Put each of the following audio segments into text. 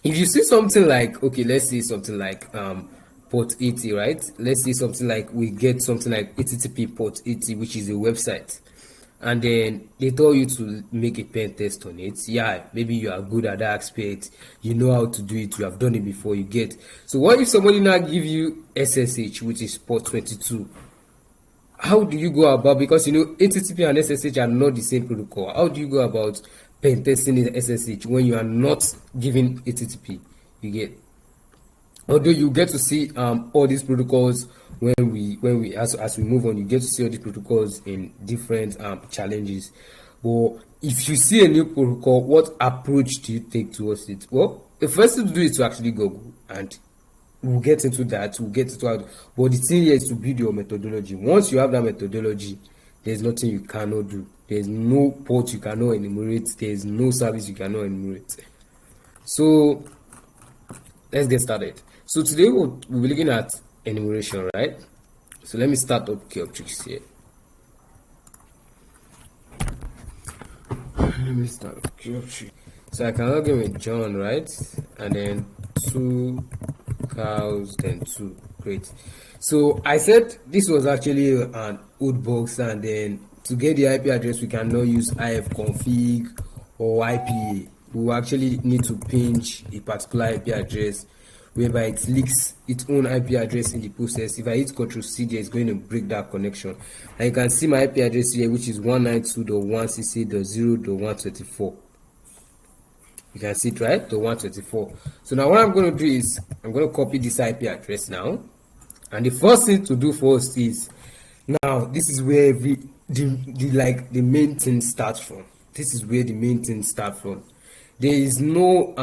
If you see something like, okay, let's say something like port 80, right? Let's say something like we get something like http port 80, which is a website, and then they tell you to make a pen test on it. Yeah, maybe you are good at that aspect, you know how to do it, you have done it before, you get. So what if somebody now give you SSH, which is port 22? How do you go about, because you know HTTP and SSH are not the same protocol, how do you go about pen testing in SSH when you are not giving HTTP? You get. Although you get to see all these protocols when we as we move on, you get to see all these protocols in different challenges. But if you see a new protocol, what approach do you take towards it? Well, the first thing to do is to actually Google, and we'll get into that. We'll get into how. But the thing here is to build your methodology. Once you have that methodology, there's nothing you cannot do. There's no port you cannot enumerate. There's no service you cannot enumerate. So let's get started. So today we'll be looking at enumeration, right? So let me start up key objects here. Let me start up key object. So I can log in with John, right? And then 2 cows, then 2. Great. So I said this was actually an old box, and then to get the IP address we cannot use ifconfig or IPA. We will actually need to pinch a particular IP address whereby it leaks its own IP address in the process. If I hit Ctrl C there, it's going to break that connection. And you can see my IP address here, which is 192.168.0.124. You can see it, right? The 124. So now what I'm going to do is I'm going to copy this IP address now. And the first thing to do first is, now this is where the main thing starts from. This is where the main thing starts from. There is no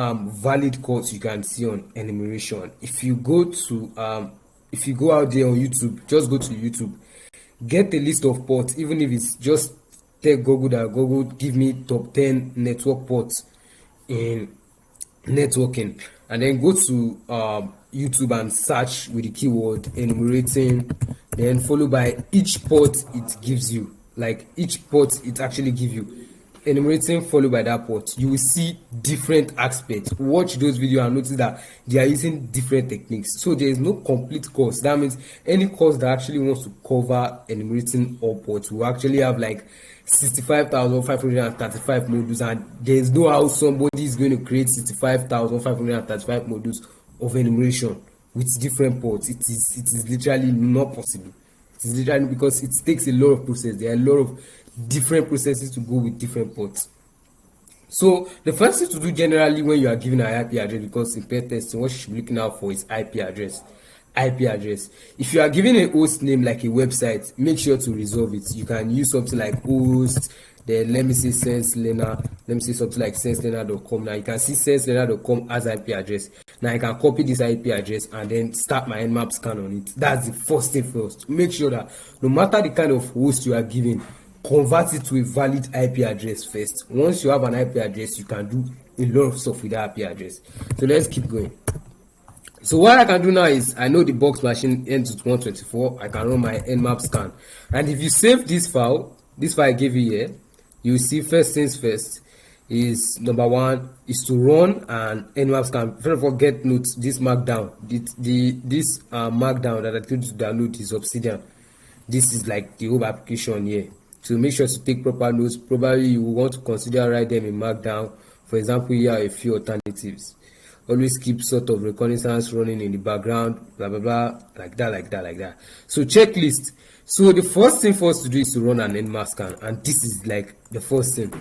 valid course you can see on enumeration. If you go to if you go out there on YouTube, just go to YouTube, get a list of ports, even if it's just tell Google that Google give me top 10 network ports in networking, and then go to YouTube and search with the keyword enumerating, then followed by each port it gives you, like each port it actually gives you, enumerating followed by that port. You will see different aspects. Watch those videos and notice that they are using different techniques. So there is no complete course. That means any course that actually wants to cover enumerating all ports will actually have like 65,535 modules, and there is no how somebody is going to create 65,535 modules of enumeration with different ports. It is literally not possible. It is literally because it takes a lot of process. There are a lot of different processes to go with different ports. So the first thing to do generally when you are given an IP address, because in pen testing what you should be looking out for is IP address. IP address. If you are given a host name like a website, make sure to resolve it. You can use something like host, then let me say SenseLearner, let me say something like senselearner.com. Now you can see senselearner.com as IP address. Now I can copy this IP address and then start my nmap scan on it. That's the first thing first. Make sure that no matter the kind of host you are given, convert it to a valid IP address first. Once you have an IP address, you can do a lot of stuff with that IP address. So let's keep going. So what I can do now is, I know the box machine ends with 124. I can run my nmap scan, and if you save this file I gave you here, you will see first things first is number one is to run an nmap scan. First of all, get notes, this markdown, this markdown that I told you to download is Obsidian. This is like the whole application here. So make sure to take proper notes. Probably you will want to consider write them in markdown. For example, here are a few alternatives. Always keep sort of reconnaissance running in the background, blah blah blah, like that. So checklist. So the first thing for us to do is to run an nmap scan, and this is like the first thing.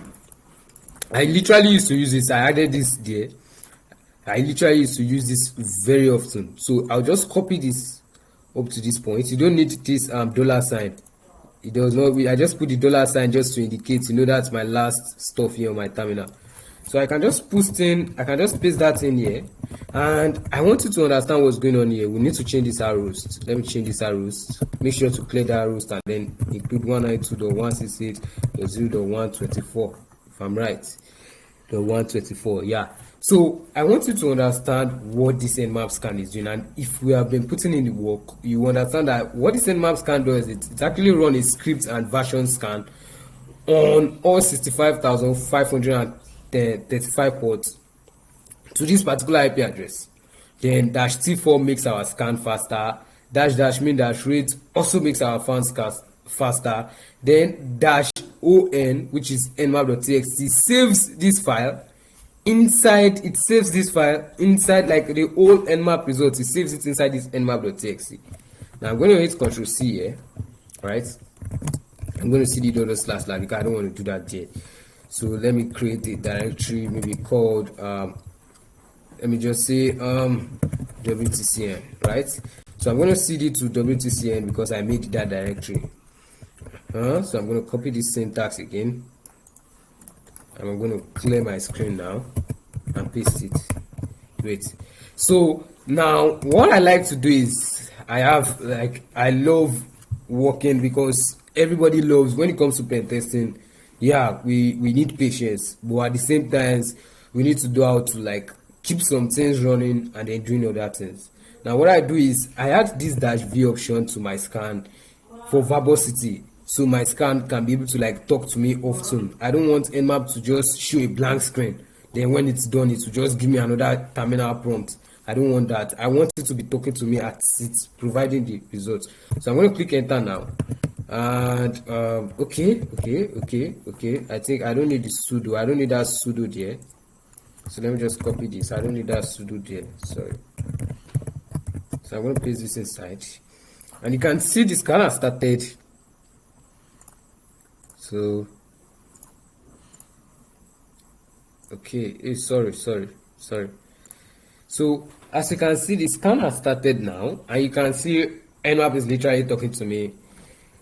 I literally used to use this. I added this there. I literally used to use this very often. So I'll just copy this up to this point. You don't need this dollar sign. It does not. I just put the dollar sign just to indicate, you know, that's my last stuff here on my terminal. So I can just paste that in here, and I want you to understand what's going on here. We need to change this arrows. Let me change this arrows. Make sure to clear the arrows and then include 192.168.0.124. If I'm right, the 124. Yeah. So I want you to understand what this nmap scan is doing, and if we have been putting in the work, you understand that what this nmap scan does, it actually run a script and version scan on all 65,535 ports to this particular IP address. Then dash T4 makes our scan faster. Dash dash mean dash rate also makes our faster. Then dash on, which is nmap.txt, saves this file inside. It saves this file inside, like the old nmap results. It saves it inside this nmap.txt. Now I'm going to hit Ctrl C here, right? I'm going to cd // because I don't want to do that yet. So let me create a directory, maybe called let me just say WTCN, right? So I'm going to cd to WTCN because I made that directory. So I'm going to copy this syntax again, and I'm going to clear my screen now and paste it. Great. So now what I like to do is, I love working, because everybody loves, when it comes to pen testing, yeah, we need patience, but at the same time we need to do how to like keep some things running and then doing other things. Now what I do is I add this -v option to my scan for verbosity, so my scan can be able to like talk to me often. I don't want nmap to just show a blank screen, then when it's done it will just give me another terminal prompt. I don't want that. I want it to be talking to me as it's providing the results. So I'm going to click enter now, and okay. I think I don't need the sudo. I don't need that sudo there. So let me just copy this. I don't need that sudo there. Sorry. So I'm going to paste this inside, and you can see the scan has started. So okay, sorry. So as you can see, the scan has started now, and you can see nmap is literally talking to me.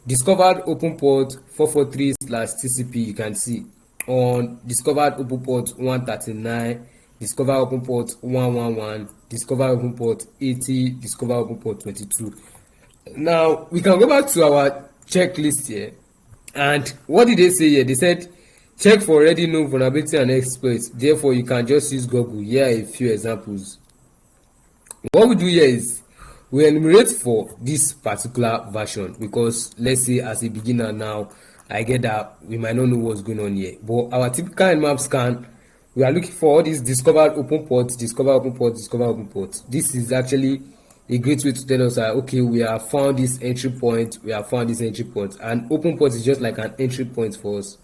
Discovered open port 443/TCP. You can see on discovered open port 139, discover open port 111, discover open port 80, discover open port 22. Now we can go back to our checklist here, and what did they say here? They said check for already known vulnerability and exploits. Therefore you can just use Google. Here are a few examples. What we do here is we enumerate for this particular version, because let's say as a beginner now, I get that we might not know what's going on here, but our typical nmap scan, we are looking for all these discovered open ports, discover open ports, discover open ports. This is actually a great way to tell us that okay, we have found this entry point, and open port is just like an entry point for us.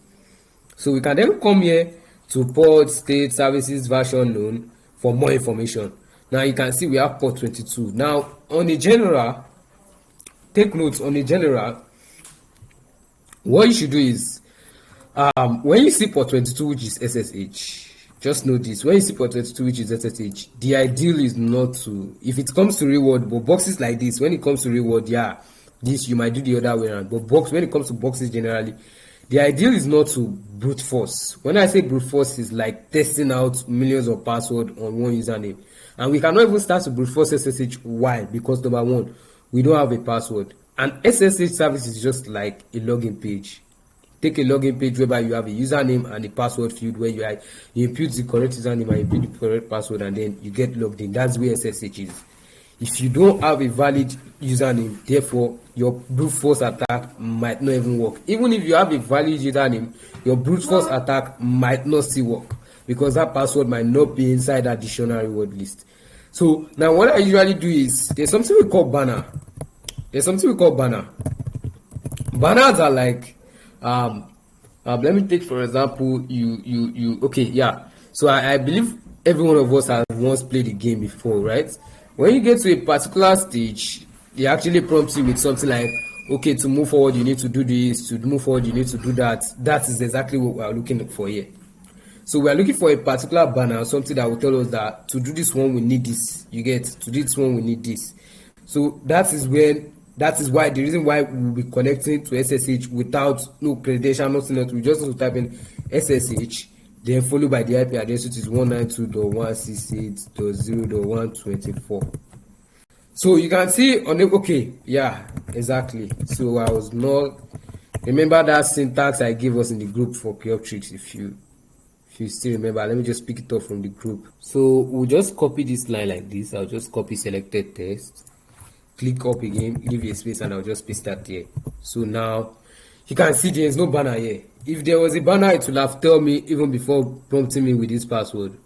So we can then come here to port, state, services, version known for more information. Now you can see we have port 22. Now on a general, take notes on a general, what you should do is when you see port 22 which is SSH, just know this: when you see port 22 which is SSH, the ideal is not to, if it comes to reward, but boxes like this, when it comes to reward, yeah, this you might do the other way around, but when it comes to boxes generally, the ideal is not to brute force. When I say brute force, is like testing out millions of passwords on one username, and we cannot even start to brute force SSH. Why? Because number one, we don't have a password, and SSH service is just like a login page. Take a login page whereby you have a username and a password field where you input the correct username and input the correct password, and then you get logged in. That's where SSH is. If you don't have a valid username, therefore your brute force attack might not even work. Even if you have a valid username, your brute force attack might not still work, because that password might not be inside that dictionary word list. So now what I usually do is, there's something we call banner. Banners are like let me take for example, okay, yeah. So I believe every one of us has once played the game before, right? When you get to a particular stage, they actually prompt you with something like, okay, to move forward you need to do this, to move forward you need to do that. That is exactly what we are looking for here. So we are looking for a particular banner, something that will tell us that to do this one we need this. You get, to do this one we need this. So that is why the reason why we will be connecting to SSH without no credential, nothing else. We just need to type in SSH, then followed by the IP address, which is 192.168.0.124. So you can see on the, okay, yeah, exactly. So I was not, remember that syntax I gave us in the group for Pyoptrix. If you still remember, let me just pick it up from the group. So we'll just copy this line like this. I'll just copy selected text, click up again, leave a space, and I'll just paste that here. So now you can see there's no banner here. If there was a banner, it would have told me even before prompting me with this password.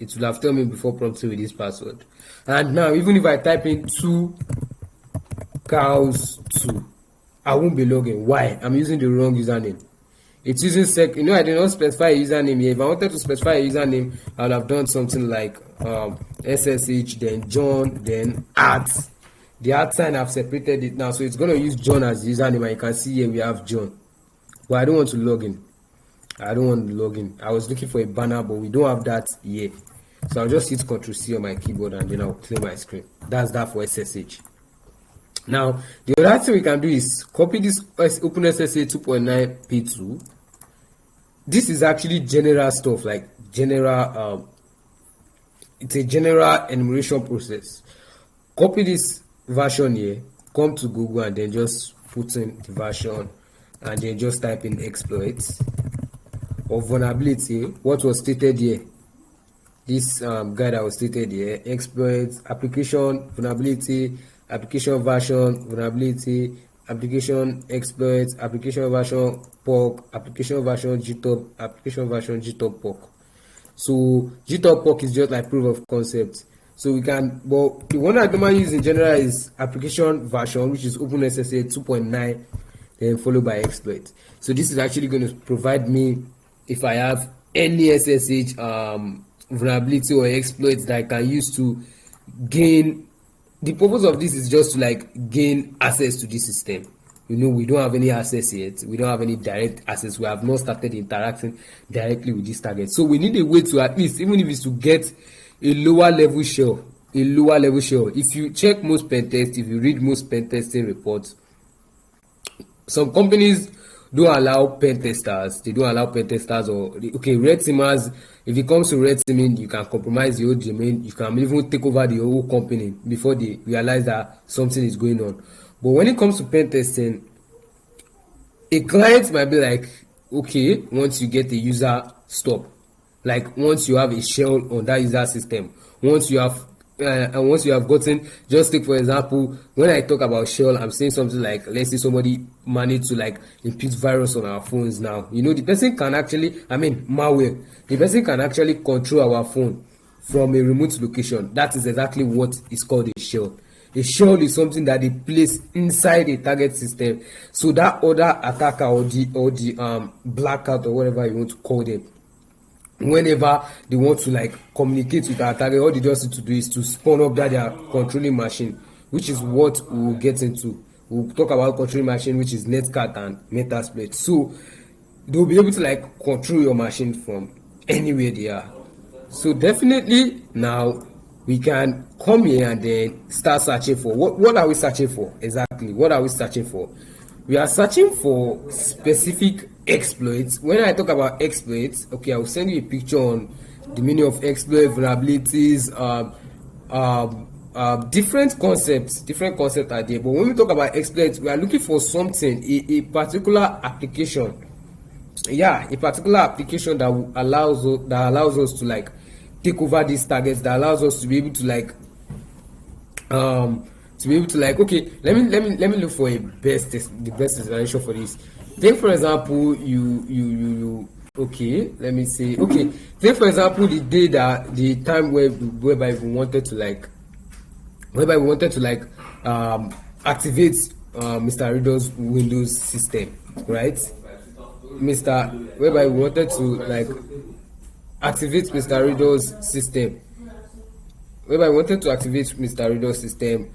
it will have told me before prompting with this password. And now even if I type in 2 cows 2, I won't be logging. Why? I'm using the wrong username. It's using I did not specify a username here. If I wanted to specify a username, I would have done something like SSH, then John, then @ the @ sign. I've separated it now, so it's going to use John as the username, and you can see here we have John. But I don't want to log in. I don't want to log in. I was looking for a banner, but we don't have that here. So I'll just hit Ctrl+C on my keyboard, and then I'll clear my screen. That's that for SSH. Now, the other thing we can do is copy this OpenSSH 2.9 P2. This is actually general stuff, like general, it's a general enumeration process. Copy this version here, come to Google, and then just put in the version, and then just type in exploits or vulnerability. What was stated here, this guide that was stated here: exploits, application vulnerability, application version vulnerability, application exploits, application version POC, application version GTOP, application version GTOP POC. So GTOP POC is just like proof of concept. So we can, but the one I normally use in general is application version, which is OpenSSH 2.9, then followed by exploit. So this is actually going to provide me, if I have any SSH vulnerability or exploits that I can use to gain. The purpose of this is just to like gain access to this system. We don't have any access yet. We don't have any direct access. We have not started interacting directly with this target. So we need a way to, at least, even if it's to get a lower level shell. If you check most pen tests, if you read most pen testing reports, some companies don't allow pen testers. They don't allow pen testers red teamers. If it comes to red teaming, you can compromise the old domain. You can even take over the whole company before they realize that something is going on. But when it comes to pen testing, a client might be like, okay, once you get the user, stop. Like once you have a shell on that user system, once you have gotten, just take for example, when I talk about shell, I'm saying something like, let's say somebody managed to like impute virus on our phones now. The person can actually, malware. The person can actually control our phone from a remote location. That is exactly what is called a shell. A shell is something that they place inside a target system, so that other attacker or the blackout or whatever you want to call them, whenever they want to like communicate with our target, all they just need to do is to spawn up that their controlling machine, which is what we'll get into. We'll talk about controlling machine, which is netcat and metasploit. So they'll be able to like control your machine from anywhere they are. So definitely now we can come here and then start searching for what are we searching for exactly? What are we searching for? We are searching for specific exploits. When I talk about exploits, okay, I will send you a picture on the meaning of exploit, vulnerabilities, different concepts are there. But when we talk about exploits, we are looking for something, a particular application. Yeah, a particular application that allows us to like take over these targets, that allows us to be able to like okay, let me look for the best explanation for this. Take for example, let me say, take for example the time whereby we wanted to activate Mr. Reader's Windows system, right? Whereby we wanted to like activate Mr. Reader's system.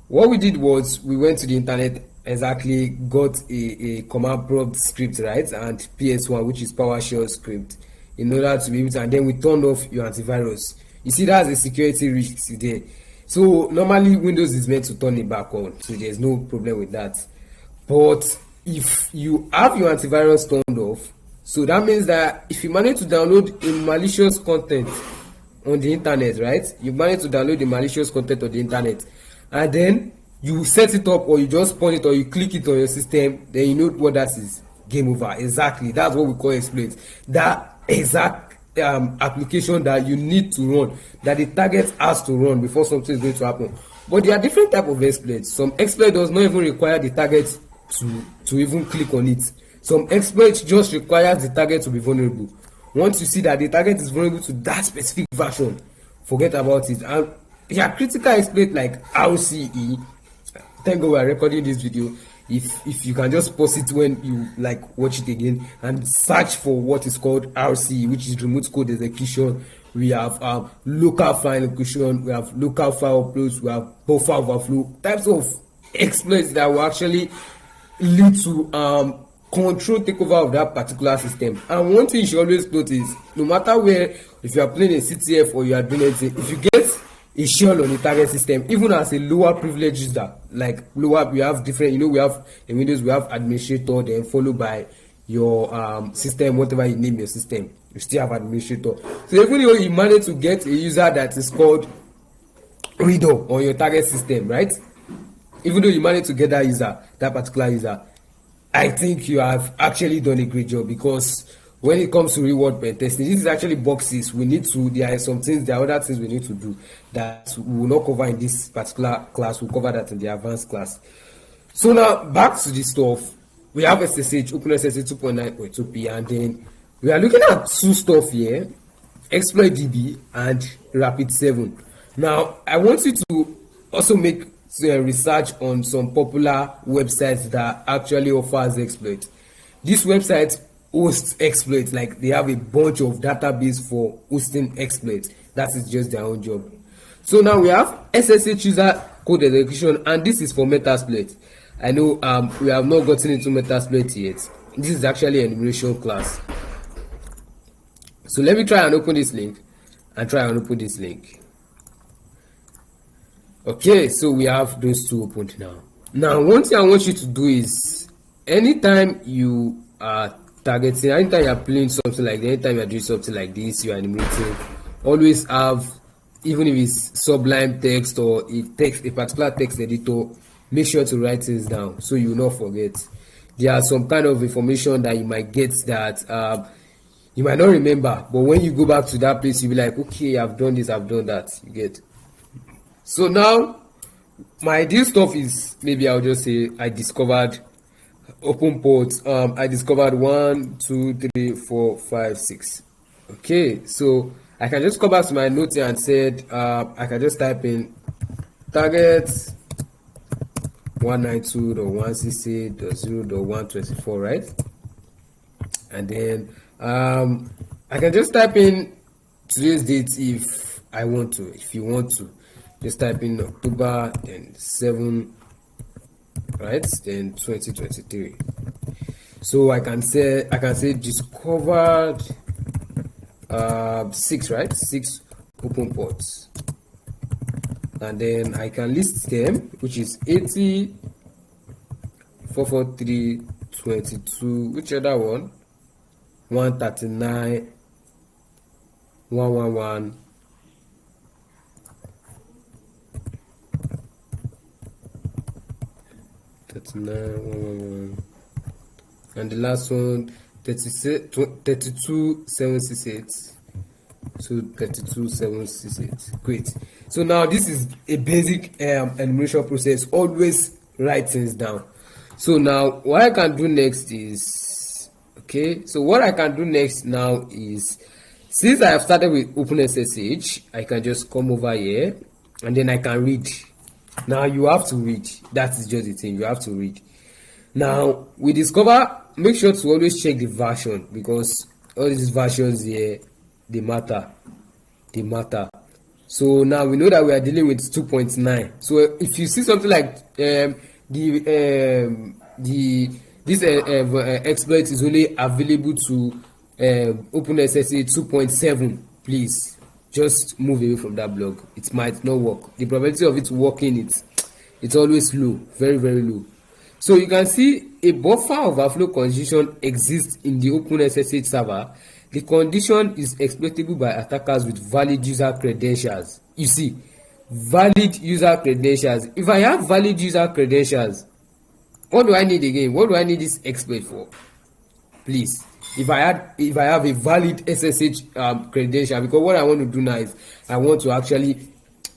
What we did was we went to the internet, exactly got a command prompt script, right, and PS1, which is PowerShell script, in order to be able to, and then we turned off your antivirus. You see, that's a security risk there. So normally Windows is meant to turn it back on, so there's no problem with that. But if you have your antivirus turned off, so that means that if you manage to download a malicious content on the internet, right, you manage to download the malicious content on the internet, and then you set it up, or you just spawn it, or you click it on your system, then you know what that is. Game over. Exactly. That's what we call exploit. That exact application that you need to run, that the target has to run before something is going to happen. But there are different types of exploits. Some exploit does not even require the target to even click on it. Some exploits just requires the target to be vulnerable. Once you see that the target is vulnerable to that specific version, forget about it. And yeah, critical exploit like RCE, thank God we are recording this video. If you can just pause it when you like watch it again and search for what is called RCE, which is remote code execution. We have local file execution, we have local file uploads, we have buffer overflow, types of exploits that will actually lead to control takeover of that particular system. And one thing you should always notice, no matter where, if you are playing a CTF or you are doing anything, if you get a shell on the target system, even as a lower privilege user, like lower, we have different, we have in Windows, we have administrator, then followed by your system, whatever you name your system, you still have administrator. So even though you manage to get a user that is called reader on your target system, right? Even though you manage to get that user, that particular user, I think you have actually done a great job, because when it comes to reward pen testing, this is actually boxes we need to, there are some things, there are other things we need to do that we will not cover in this particular class. We'll cover that in the advanced class. So now back to the stuff. We have SSH, OpenSSH 2.9.2p, and then we are looking at two stuff here, ExploitDB and Rapid7. Now I want you to also make research on some popular websites that actually offers exploit. These websites host exploits, like they have a bunch of database for hosting exploits. That is just their own job. So now we have SSH user code execution, and this is for Metasploit. I know we have not gotten into Metasploit yet. This is actually an enumeration class. So let me try and open this link and try and open this link. Okay, so we have those two opened now. Now, one thing I want you to do is, anytime you are targeting, anytime you are playing something like that, anytime you are doing something like this, you are enumerating, always have, even if it's Sublime text or a particular text editor, make sure to write things down so you will not forget. There are some kind of information that you might get that you might not remember, but when you go back to that place, you'll be like, okay, I've done this, I've done that. You get. So now, my ideal stuff is, maybe I'll just say I discovered open ports. I discovered 1, 2, 3, 4, 5, 6. Okay, so I can just come back to my notes here and said I can just type in target 192.168.0.124, right? And then I can just type in today's date if I want to. If you want to, just type in October, then 7, right? Then 2023. So I can say discovered 6, right? 6 open ports, and then I can list them, which is 80, 443, 22, which other one? 139, 111, 39, 111, and the last one 32,768. So 32,768. Great. So now this is a basic enumeration process. Always write things down. So now what I can do next is, okay, so what I can do next now is, since I have started with OpenSSH, I can just come over here and then I can read. Now you have to read. That is just the thing, you have to read. Now we discover, make sure to always check the version, because all these versions here, they matter. So now we know that we are dealing with 2.9. So if you see something like this exploit is only available to OpenSSH 2.7, please just move away from that blog. It might not work. The probability of it working, it's always low, very, very low. So you can see a buffer overflow condition exists in the OpenSSH server. The condition is exploitable by attackers with valid user credentials. You see, valid user credentials. If I have valid user credentials, what do I need again? What do I need this exploit for? Please, if I have a valid SSH credential, because what I want to do now is I want to actually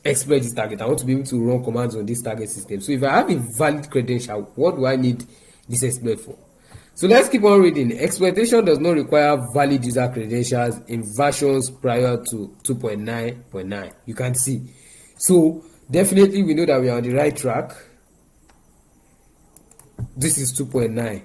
exploit this target. I want to be able to run commands on this target system. So if I have a valid credential, what do I need this exploit for? So let's keep on reading. Exploitation does not require valid user credentials in versions prior to 2.9.9. You can see. So definitely we know that we are on the right track. This is 2.9.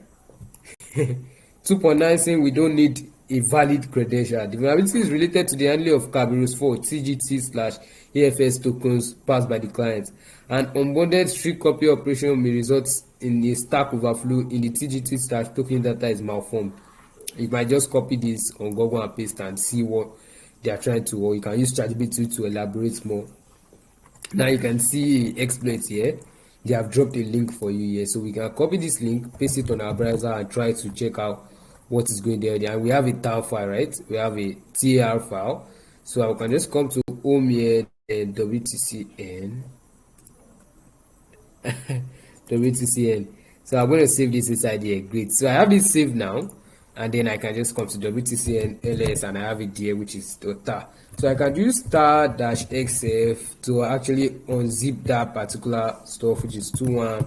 2.9 saying we don't need a valid credential. The vulnerability is related to the handling of Kerberos 4 TGT/AFS tokens passed by the client. An unbounded strict copy operation may result in a stack overflow in the TGT/token data is malformed. You might just copy this on Google and paste and see what they are trying to, or you can use ChatGPT to elaborate more. Now you can see exploits here. They have dropped a link for you here, so we can copy this link, paste it on our browser, and try to check out what is going there. And we have a tar file, right? We have a tar file, so I can just come to home here and WTCN. WTCN. So I'm going to save this inside here. Great. So I have this saved now, and then I can just come to WTCN ls, and I have it here, which is tar. So I can use tar-xf to actually unzip that particular stuff, which is 2.1.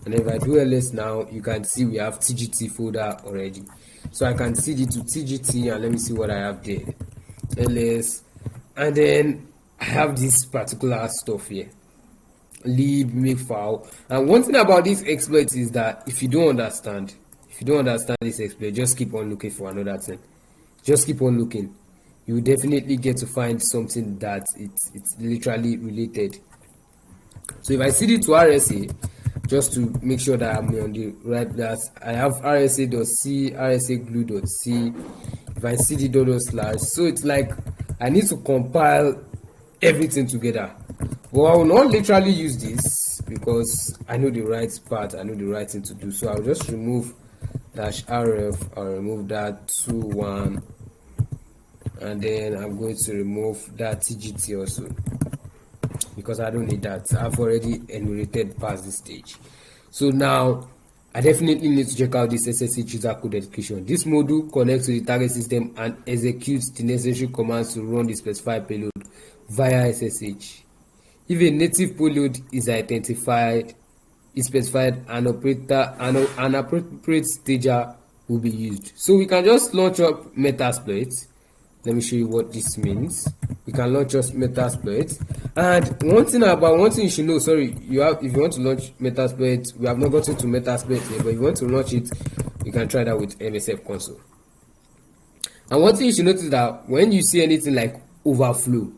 And if I do ls now, you can see we have TGT folder already. So I can cd to TGT, and let me see what I have there. ls, and then I have this particular stuff here. Lib makefile. And one thing about this exploit is that if you don't understand this exploit, just keep on looking for another thing. Just keep on looking. You will definitely get to find something that it's literally related. So if I cd to RSA, just to make sure that I'm on the right, that I have rsa.c, rsa-glue.c. If I cd /, so it's like I need to compile everything together. But I will not literally use this because I know the right part, I know the right thing to do. So I'll just remove -rf, I'll remove that 2.1, and then I'm going to remove that TGT also because I don't need that. I've already enumerated past this stage. So now I definitely need to check out this SSH user code execution. This module connects to the target system and executes the necessary commands to run the specified payload via SSH. If a native payload is identified, is specified, an appropriate stager will be used. So we can just launch up Metasploit. Let me show you what this means. We can launch just Metasploit. And one thing you should know, if you want to launch Metasploit, we have not gotten to Metasploit yet, but if you want to launch it, you can try that with MSF console. And one thing you should notice that when you see anything like overflow,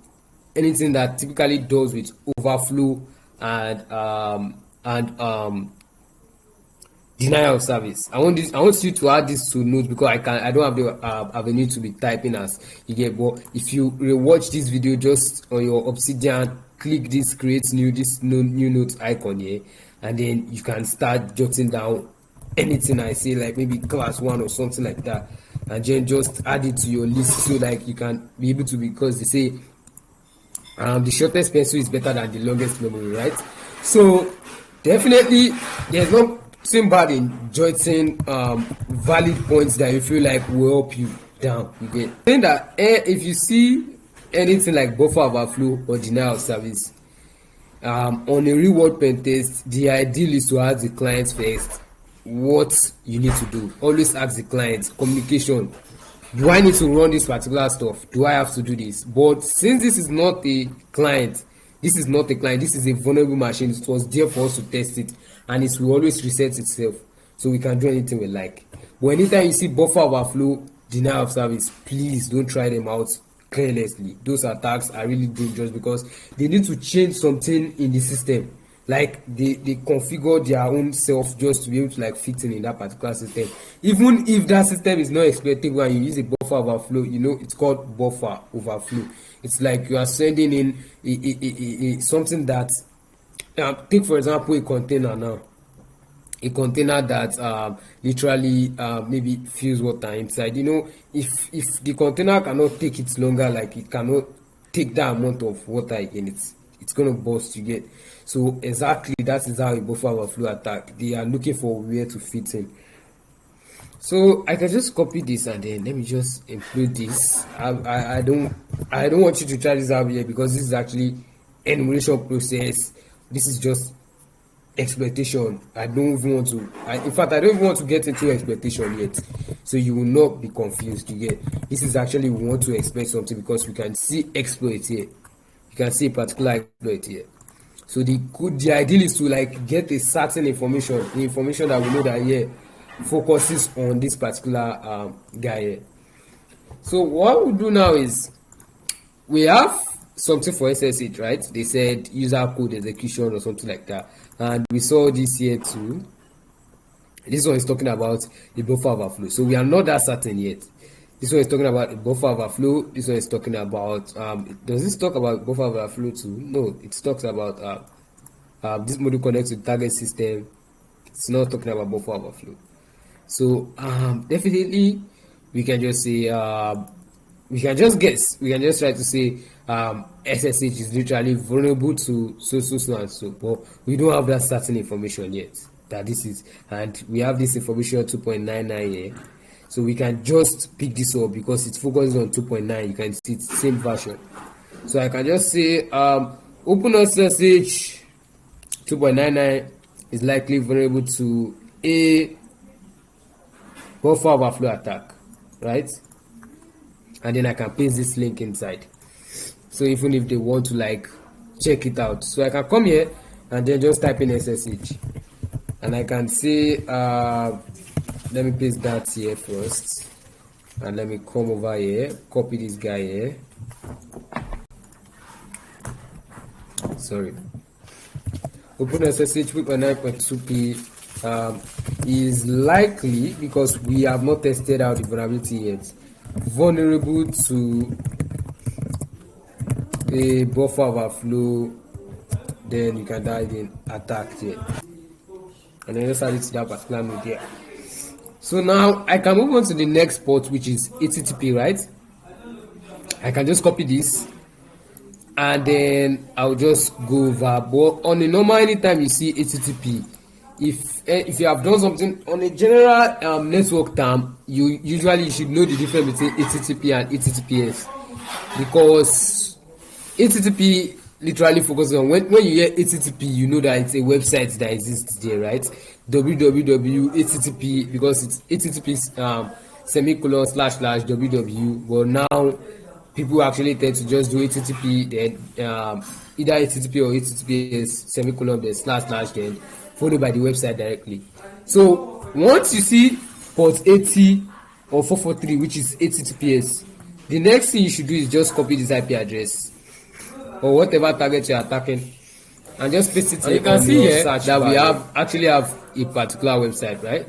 anything that typically does with overflow and denial of service, I want you to add this to notes because I don't have the avenue to be typing as you get. But if you rewatch this video, just on your Obsidian, click this create new note icon here, and then you can start jotting down anything I say, like maybe class 1 or something like that, and then just add it to your list so like you can be able to, because they say the shortest pencil is better than the longest memory, right? So definitely there's nothing bad in jotting valid points that you feel like will help you down. You get saying that if you see anything like buffer overflow or denial of service on a reward pen test, the ideal is to ask the client first what you need to do. Always ask the client. Communication. Do I need to run this particular stuff? Do I have to do this? But since this is not a client, this is a vulnerable machine. It was there for us to test it, and it will always reset itself, so we can do anything we like. But anytime you see buffer overflow, denial of service, please don't try them out carelessly. Those attacks are really dangerous because they need to change something in the system. Like they configure their own self just to be able to like fit in that particular system. Even if that system is not exploitable and you use a buffer overflow, it's called buffer overflow. It's like you are sending in something that take for example a container now. A container that literally maybe fills water inside. If the container cannot take it longer, like it cannot take that amount of water again, it's gonna burst. You get. So exactly that is how a buffer overflow attack. They are looking for where to fit in. So I can just copy this and then let me just include this. I don't want you to try this out here because this is actually enumeration process. This is just expectation. I don't even want to. In fact, I don't even want to get into expectation yet. So you will not be confused. You get, this is actually we want to expect something because we can see exploit here. You can see a particular exploit here. So the ideal is to like get a certain information, the information that we know that here focuses on this particular guy here. So what we do now is we have something for SSH, right? They said user code execution or something like that, and we saw this here too. This one is talking about the buffer overflow. So we are not that certain yet. This one is talking about a buffer overflow. This one is talking about does this talk about buffer overflow too? No, it talks about this module connects to target system. It's not talking about buffer overflow. So definitely we can just say we can just guess. We can just try to say SSH is literally vulnerable to so and so, but we don't have that certain information yet that this is, and we have this information 2.99 here. So we can just pick this up because it focuses on 2.9. You can see it's the same version. So I can just say OpenSSH 2.99 is likely vulnerable to a buffer overflow attack, right? And then I can paste this link inside. So even if they want to like check it out, so I can come here and then just type in SSH, and I can say let me paste that here first, and let me come over here, copy this guy here. Sorry. OpenSSH with 9.2p is likely, because we have not tested out the vulnerability yet, vulnerable to a buffer overflow. Then you can dive in attack here, and then just add it to that particular node here. So now I can move on to the next port, which is HTTP, right? I can just copy this and then I'll just go over. But on a normal, anytime you see HTTP, if you have done something on a general network term, you should know the difference between HTTP and HTTPS, because HTTP literally focuses on when you hear HTTP, you know that it's a website that exists there, right? www HTTP, because it's HTTP semicolon / www. But now people actually tend to just do HTTP, then either HTTP or HTTPS semicolon then / then followed by the website directly. So once you see port 80 or 443, which is HTTPS, the next thing you should do is just copy this IP address or whatever target you are attacking and just paste it. And you can see here that we actually have a particular website, right?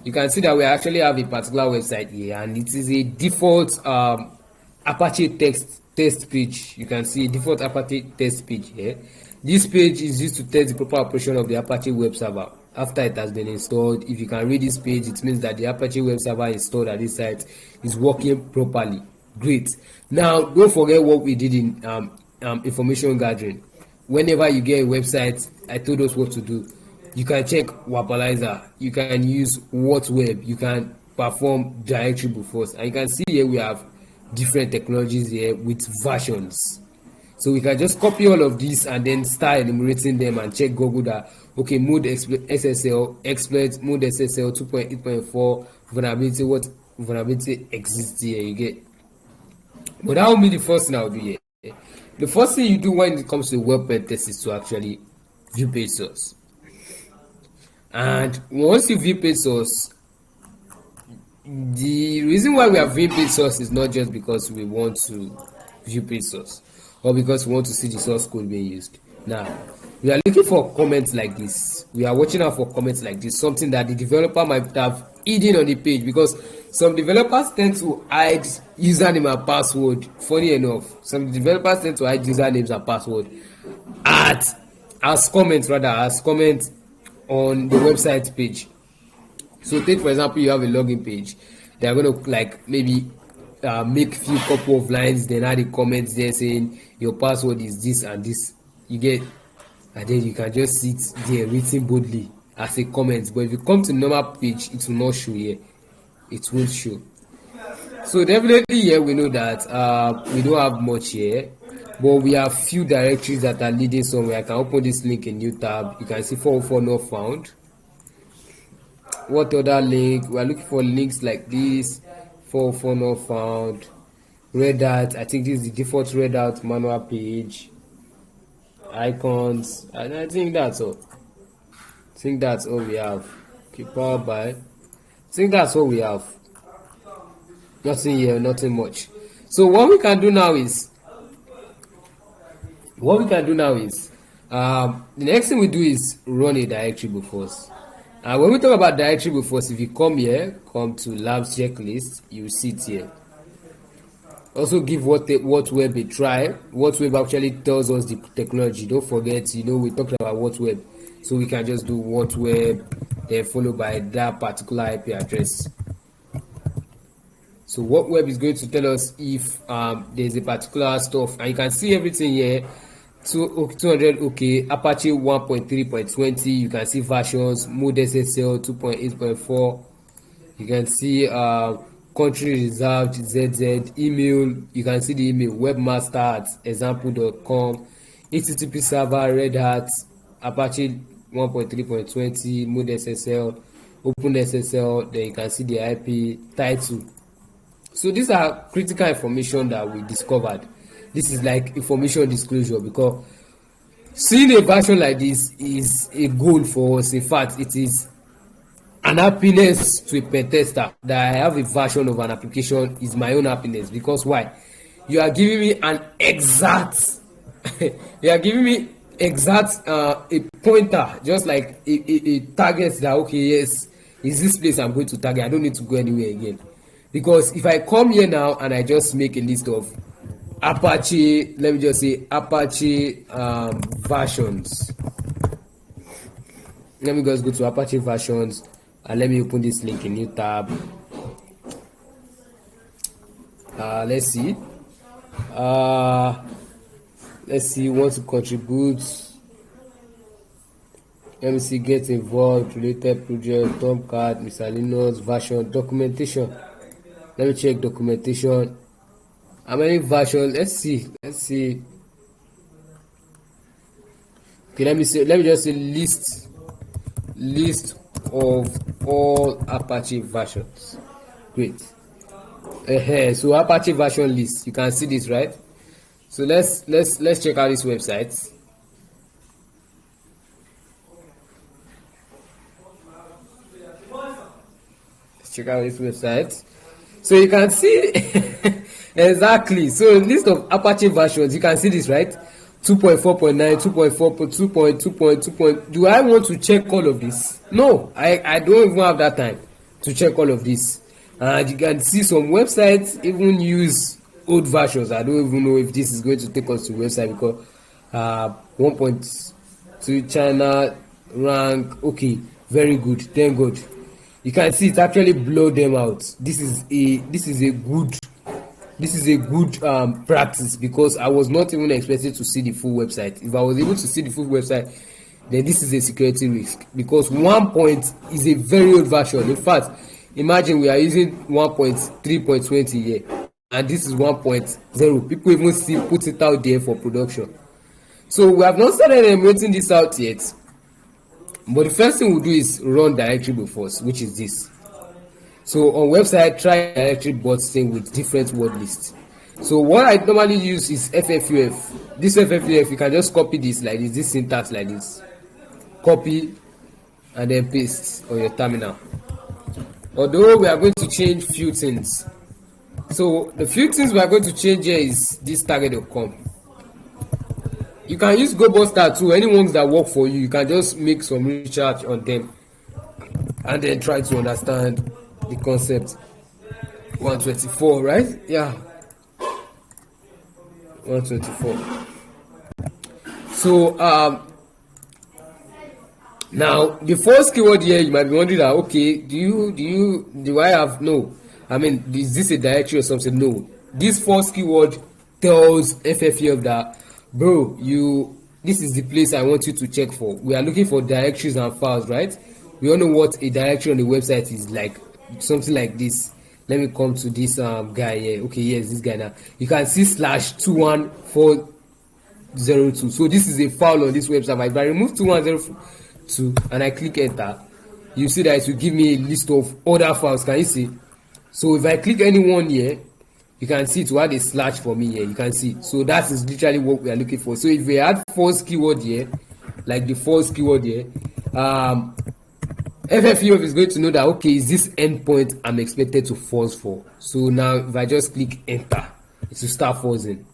You can see that we actually have a particular website here, and it is a default Apache test page. You can see a default Apache test page here. This page is used to test the proper operation of the Apache web server after it has been installed. If you can read this page, it means that the Apache web server installed at this site is working properly. Great. Now don't forget what we did in information gathering. Whenever you get a website, I told us what to do. You can check Wapalizer, you can use WhatWeb, you can perform directory buffers, and you can see here we have different technologies here with versions. So we can just copy all of these and then start enumerating them and check Google that okay, mode SSL exploit, mode SSL 2.8.4 vulnerability, what vulnerability exists here, you get. But that will be the first thing I'll do here. The first thing you do when it comes to web pen test is to actually view page source. And once you view page source, the reason why we are viewing page source is not just because we want to view page source or because we want to see the source code being used. Now, we are looking for comments like this. We are watching out for comments like this, something that the developer might have hidden on the page, because some developers tend to hide username and password. Funny enough, some developers tend to hide usernames and password as comments on the website page. So take for example, you have a login page. They are going to like maybe make a few couple of lines, then add the comments there saying your password is this and this. You get, and then you can just see it there written boldly as a comment. But if you come to the normal page, it will not show here. It won't show. So definitely here we know that we don't have much here. but we have few directories that are leading somewhere. I can open this link in new tab. You can see 404 not found. What other link? We are looking for links like this. 404 not found. Red Hat. I think this is the default Red Hat manual page. Icons. And I think that's all. I think that's all we have. Okay, power by. I think that's all we have. Nothing here, nothing much. So what we can do now is the next thing we do is run a directory before us. When we talk about directory before us, if you come here, come to labs checklist, you see it here. Also give what web a try. What web actually tells us the technology. Don't forget, we talked about what web, so we can just do what web, then followed by that particular IP address. So what web is going to tell us if there's a particular stuff, and you can see everything here. 200 okay, Apache 1.3.20. You can see versions, mode SSL 2.8.4. You can see country reserved, ZZ, email. You can see the email, webmaster at example.com, HTTP server, Red Hat, Apache 1.3.20, mode SSL, open SSL. Then you can see the IP title. So these are critical information that we discovered. This is like information disclosure, because seeing a version like this is a goal for us. In fact, it is an happiness to a pen tester that I have a version of an application. Is my own happiness, because why? You are giving me an exact a pointer, just like a target that, okay, yes, is this place I'm going to target. I don't need to go anywhere again, because if I come here now and I just make a list of Apache, let me just say Apache versions. Let me just go to Apache versions and let me open this link in new tab. Let's see. Want to contribute. Let me see, get involved, related project, Tomcat, miscellaneous, version, documentation. Let me check documentation. How many versions? Let's see. Okay, let me just say list of all Apache versions. Great. So Apache version list. You can see this, right? So let's check out this website. Let's check out this website. So you can see exactly. So list of Apache versions. You can see this, right? 2.4.9, 2.4, Do I want to check all of this? No, I don't even have that time to check all of this. And you can see some websites even use old versions. I don't even know if this is going to take us to website, because 1.2 China rank. Okay, very good. Thank God. You can see it actually blow them out. This is a good practice, because I was not even expected to see the full website. If I was able to see the full website, then this is a security risk, because 1 point is a very old version. In fact, imagine we are using 1.3.20 here, and this is 1.0. People even still put it out there for production. So we have not started emulating this out yet, but the first thing we'll do is run directory before us, which is this. So on website, try directory bots thing with different word lists. So what I normally use is FFUF. This FFUF, you can just copy this like this syntax like this. Copy and then paste on your terminal. Although we are going to change few things. So the few things we are going to change here is this target.com. You can use GoBuster too. Any ones that work for you, you can just make some research on them and then try to understand the concept. 124, right? Yeah, 124. So now the first keyword here, you might be wondering that, okay, do I have, no, I mean, is this a directory or something? No, this first keyword tells FFF that, bro, this is the place I want you to check for. We are looking for directories and files, right? We all know what a directory on the website is like, something like this. Let me come to this guy here. Okay, yes, this guy now. You can see /214 2102. So this is a file on this web server. If I remove 2102 and I click enter, you see that it will give me a list of other files. Can you see? So if I click any one here, you can see it will add a slash for me here. You can see. So that is literally what we are looking for. So if we add false keyword here, like the false keyword here, FFEO is going to know that, okay, is this endpoint I'm expected to false for. So now if I just click enter, it will start falsing.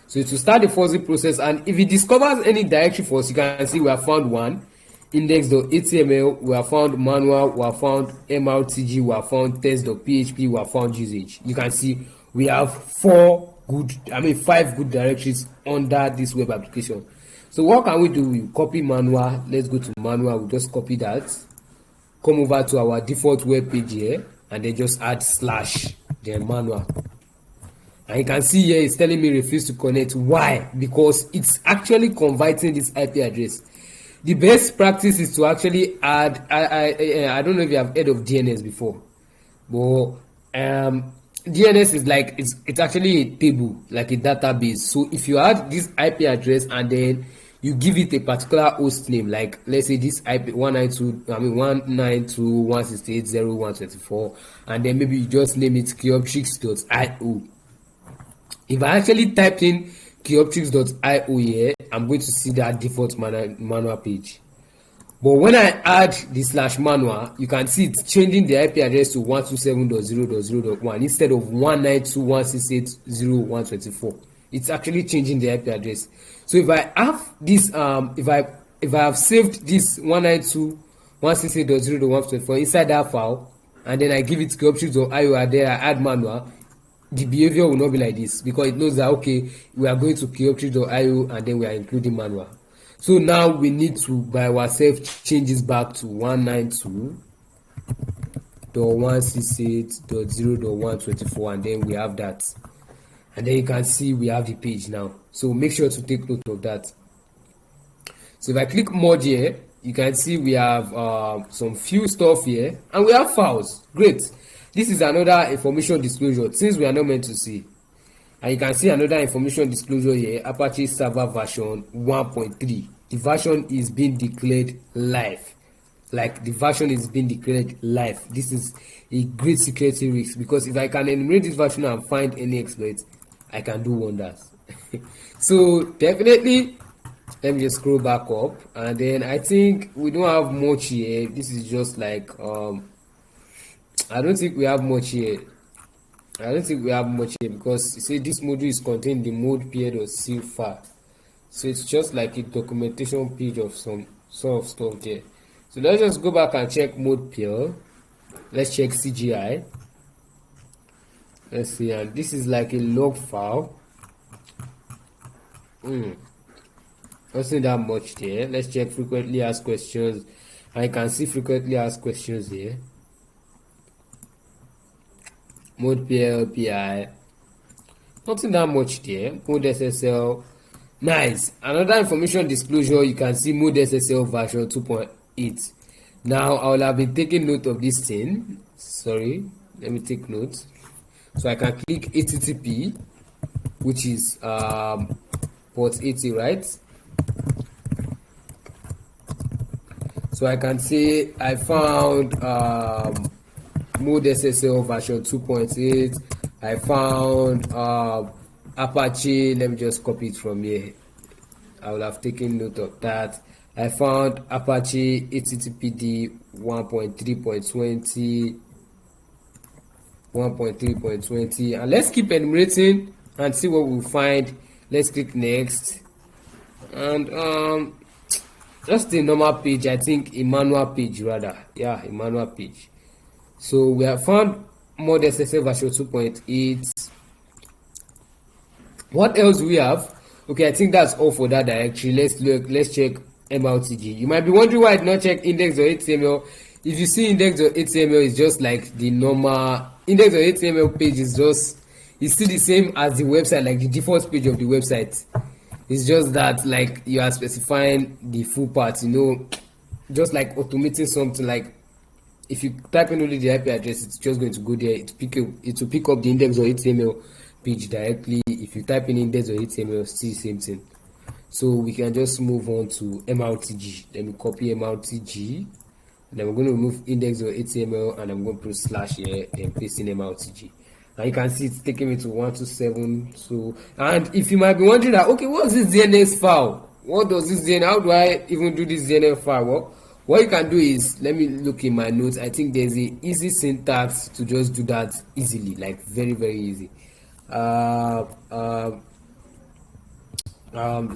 So it will start the falsing process, and if it discovers any directory false, you can see we have found one, index.html, we have found manual, we have found mrtg, we have found test.php, we have found usage. You can see we have 5 good directories under this web application. So what can we do? We copy manual. Let's go to manual. We just copy that, come over to our default web page here, and then just add slash then manual. And you can see here it's telling me refuse to connect. Why? Because it's actually converting this IP address. The best practice is to actually add, I don't know if you have heard of DNS before, but DNS is like, it's actually a table, like a database. So if you add this IP address and then you give it a particular host name, like let's say this IP 192.168.0.124, and then maybe you just name it Kioptrix.io. If I actually type in Kioptrix.io here, I'm going to see that default manual page. But when I add the slash manual, you can see it's changing the IP address to 127.0.0.1 instead of 192.168.0.124. It's actually changing the IP address. So if I have this, if I have saved this 192.168.0.124 inside that file, and then I give it Kioptrix.io, and then I add manual, the behavior will not be like this, because it knows that, okay, we are going to Kioptrix.io and then we are including manual. So now we need to by ourselves change this back to 192.168.0.124, and then we have that. And then you can see we have the page now. So make sure to take note of that. So if I click more here, you can see we have some few stuff here, and we have files. Great. This is another information disclosure, since we are not meant to see. And you can see another information disclosure here, Apache server version 1.3. The version is being declared live. Like the version is being declared live. This is a great security risk, because if I can enumerate this version and find any exploits, I can do wonders. So definitely, let me just scroll back up, and then I think we don't have much here. This is just like I don't think we have much here. Because you see this module is contained in the mode peer.c file. So it's just like a documentation page of some sort of stuff there. So let's just go back and check mode peer. Let's check CGI. Let's see, and this is like a log file. Not that much there. Let's check frequently asked questions. I can see frequently asked questions here. Mode PLPI, nothing that much there. Mode SSL, nice. Another information disclosure, you can see mode SSL version 2.8. Now I will have been taking note of this thing. Sorry, let me take notes. So I can click HTTP, which is port 80, right? So I can say I found mode SSL version 2.8. I found Apache. Let me just copy it from here. I will have taken note of that. I found Apache HTTPD 1.3.20, and let's keep enumerating and see what we find. Let's click next, and just the normal page. I think a manual page rather. Yeah, a manual page. So we have found mode SSL version 2.8. What else do we have? Okay, I think that's all for that directory. Let's look. Let's check MRTG. You might be wondering why I did not check index.html. If you see index.html, it's just like the normal index.html page. Is just, it's still the same as the website, like the default page of the website. It's just that like you are specifying the full part, you know, just like automating something. Like if you type in only the IP address, it's just going to go there. It will pick up the index.html page directly. If you type in index.html, still the same thing. So we can just move on to mrtg. Let me copy mrtg, and then we're going to remove index.html, and I'm going to put slash here and paste in mrtg. And you can see it's taking me to 127. So, and if you might be wondering that, okay, what's this DNS file? What does this DNS? How do I even do this DNS file? Well, what you can do is, let me look in my notes. I think there's a easy syntax to just do that easily, like very, very easy. Let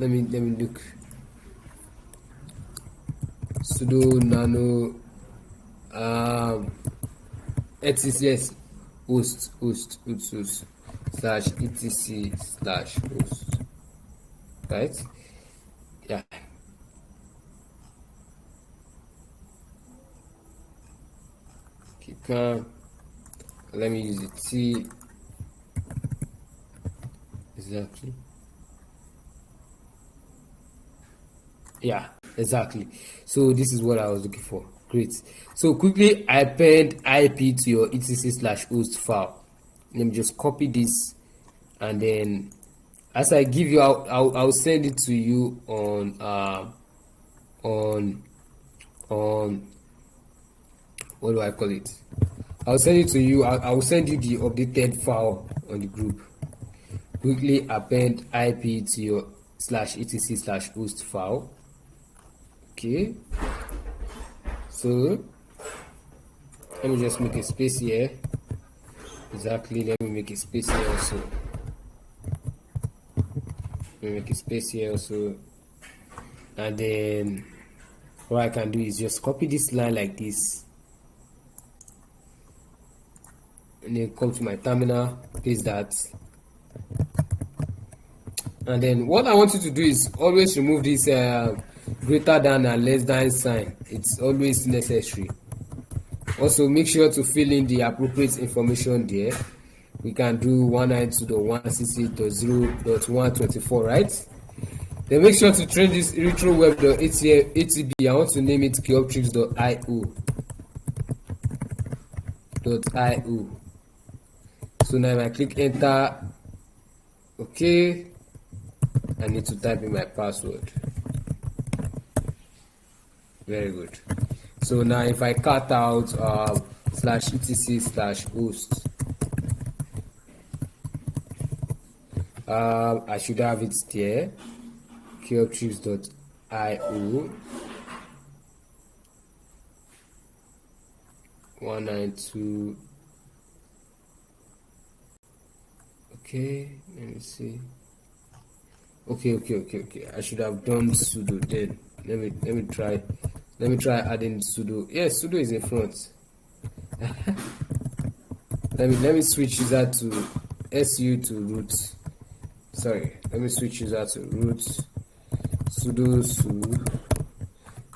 me look. Sudo nano etc host slash etc slash host, right? Yeah. Let me use it. T exactly. Yeah, exactly. So this is what I was looking for. Great. So quickly append IP to your etc slash host file. Let me just copy this, and then as I give you out, I'll send it to you on what do I call it? I'll send it to you. I'll send you the updated file on the group. Quickly append IP to your slash etc slash host file. Okay. So let me just make a space here. Exactly. Let me make a space here also. Let me make a space here also. And then what I can do is just copy this line like this, and then come to my terminal, paste that. And then what I want you to do is always remove this greater than and less than sign. It's always necessary. Also make sure to fill in the appropriate information there. We can do 192.168.0.124, right? Then make sure to train this retroweb.atb. I want to name it Geoptrix.io. So now if I click enter, okay, I need to type in my password. Very good. So now if I cut out slash etc slash host, I should have it there. Geoptrix.io 192. Okay, let me see. Okay. I should have done sudo then. Let me try adding sudo. Yes, sudo is in front. let me switch user to su to root. Sorry, let me switch user to root. Sudo su.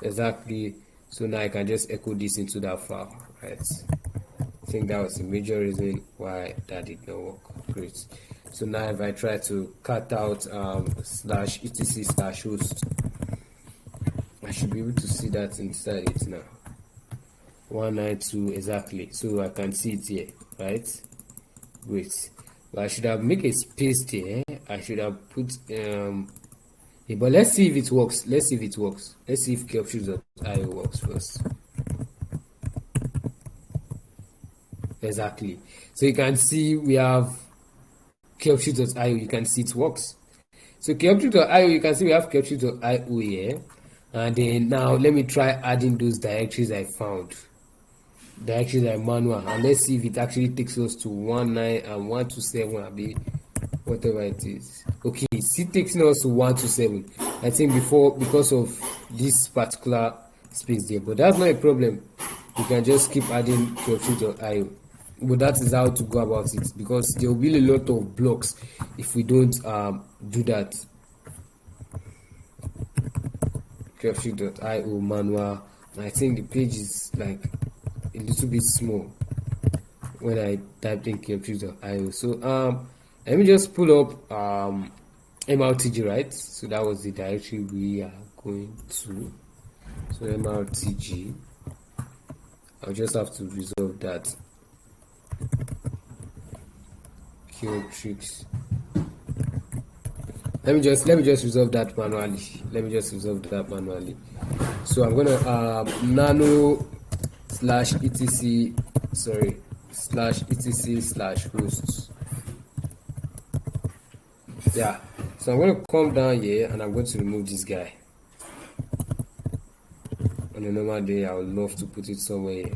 Exactly. So now I can just echo this into that file, right? I think that was the major reason why that did not work. Great. So now if I try to cut out slash etc slash host, I should be able to see that inside it now. 192 exactly. So I can see it here, right? Great. But I should have make a space there. I should have put but let's see if it works. Let's see if Geoptrix.io works first. Exactly. So you can see we have Geoptrix.io. You can see it works. So Geoptrix.io, you can see we have Geoptrix.io here. And then now let me try adding those directories I found. Directories are manual, and let's see if it actually takes us to 19 and 127, whatever it is. Okay, it's taking us to 127. I think before, because of this particular space there, but that's not a problem. You can just keep adding Geoptrix.io. But that is how to go about it, because there will be a lot of blocks if we don't do that. Geoptrix.io manual. I think the page is like a little bit small when I typed in Geoptrix.io. So let me just pull up mrtg, right? So that was the directory we are going to. So mrtg, I'll just have to resolve that. Kill tricks. Let me just resolve that manually. So I'm gonna nano slash etc slash hosts. Yeah, so I'm going to come down here and I'm going to remove this guy. On a normal day, I would love to put it somewhere here.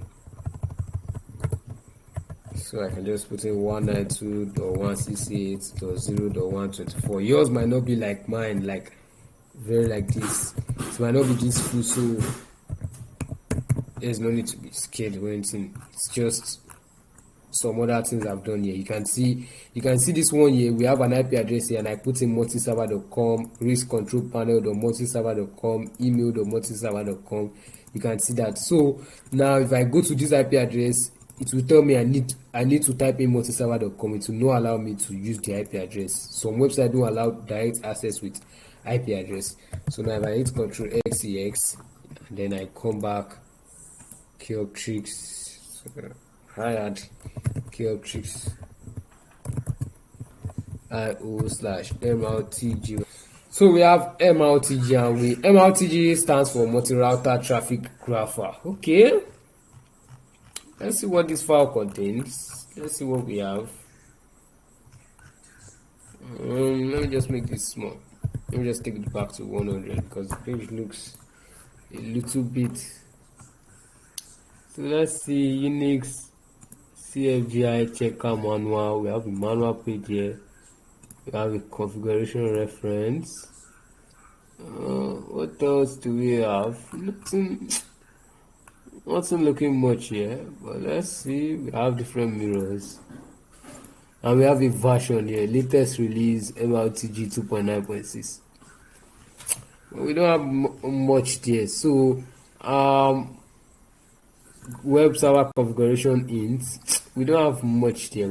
So I can just put in 192.168.0.124. Yours might not be like mine, like very like this. It might not be this full, so there's no need to be scared or anything. It's just some other things I've done here. You can see this one here. We have an IP address here, and I put in multiserver.com, risk control panel.multiserver.com, email.multiserver.com. You can see that. So now if I go to this IP address, it will tell me I need to type in multiserver.com. It will not allow me to use the IP address. Some websites don't allow direct access with IP address. So now if I hit Control XEX and then I come back, kill tricks. I add Tricks IO/MRTG. So we have MRTG, and MRTG stands for multi-router traffic grapher. Okay, let's see what this file contains. Let's see what we have. Let me just make this small. Let me just take it back to 100 because the page looks a little bit. So let's see Unix CFGI checker manual. We have a manual page here. We have a configuration reference. What else do we have? Nothing looking much here, but let's see. We have different mirrors, and we have a version here, latest release MRTG 2.9.6. We don't have much there. So web server configuration int, we don't have much there.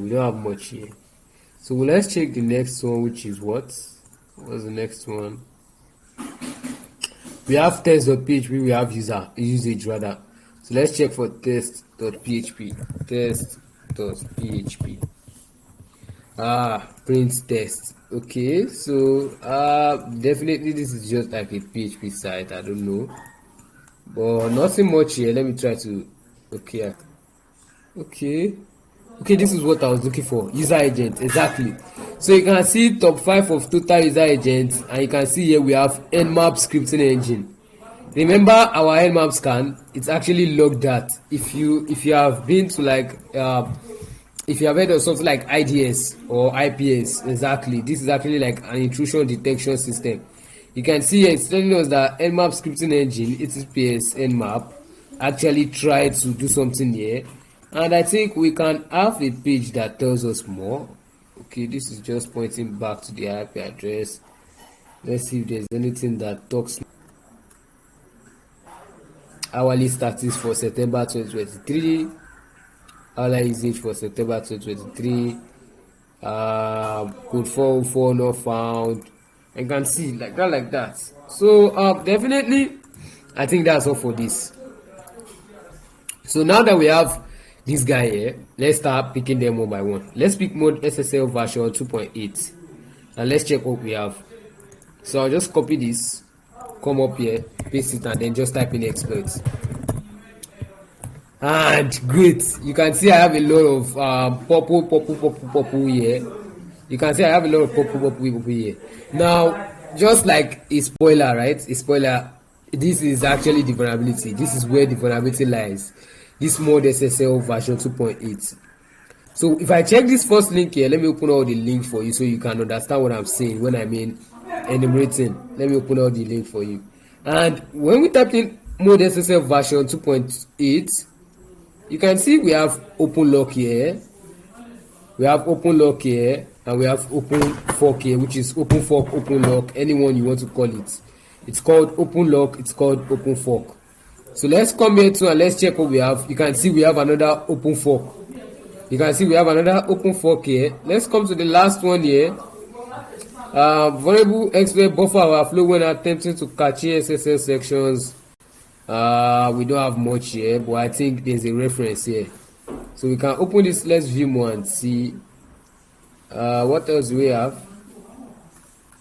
So let's check the next one, which is what's the next one? We have test.php, we have usage rather. So let's check for test.php. Print test. Okay, so definitely this is just like a PHP site. I don't know, but nothing much here. Let me try to okay, this is what I was looking for. User agent, exactly. So you can see top 5 of total user agents, and you can see here we have nmap scripting engine. Remember our nmap scan, it's actually logged that. If you have been to like if you have heard of something like IDS or IPS, exactly, this is actually like an intrusion detection system. You can see here it's telling us that nmap scripting engine, HTTPS nmap, actually tried to do something here, and I think we can have a page that tells us more. Okay, this is just pointing back to the IP address. Let's see if there's anything that talks. Hourly status for September 2023, hourly usage for September 2023, code 404 not found. You can see like that. So definitely I think that's all for this. So now that we have this guy here, let's start picking them one by one. Let's pick mode SSL version 2.8 and let's check what we have. So I'll just copy this, come up here, paste it, and then just type in exploits. And great, you can see I have a lot of purple here. You can see I have a lot of purple here. Now, just like a spoiler, right? This is actually the vulnerability. This is where the vulnerability lies. This mode SSL version 2.8. So if I check this first link here, let me open all the link for you so you can understand what I'm saying when I mean enumerating. Let me open all the link for you. And when we type in mode SSL version 2.8, you can see we have open lock here. We have open lock here, and we have open fork here, which is open fork, open lock, anyone you want to call it. It's called open lock, it's called open fork. So let's come here too and let's check what we have. You can see we have another open fork. Here. Let's come to the last one here. Vulnerable exploit buffer overflow when attempting to catch SSL sections. We don't have much here, but I think there's a reference here. So we can open this. Let's view more and see. What else do we have?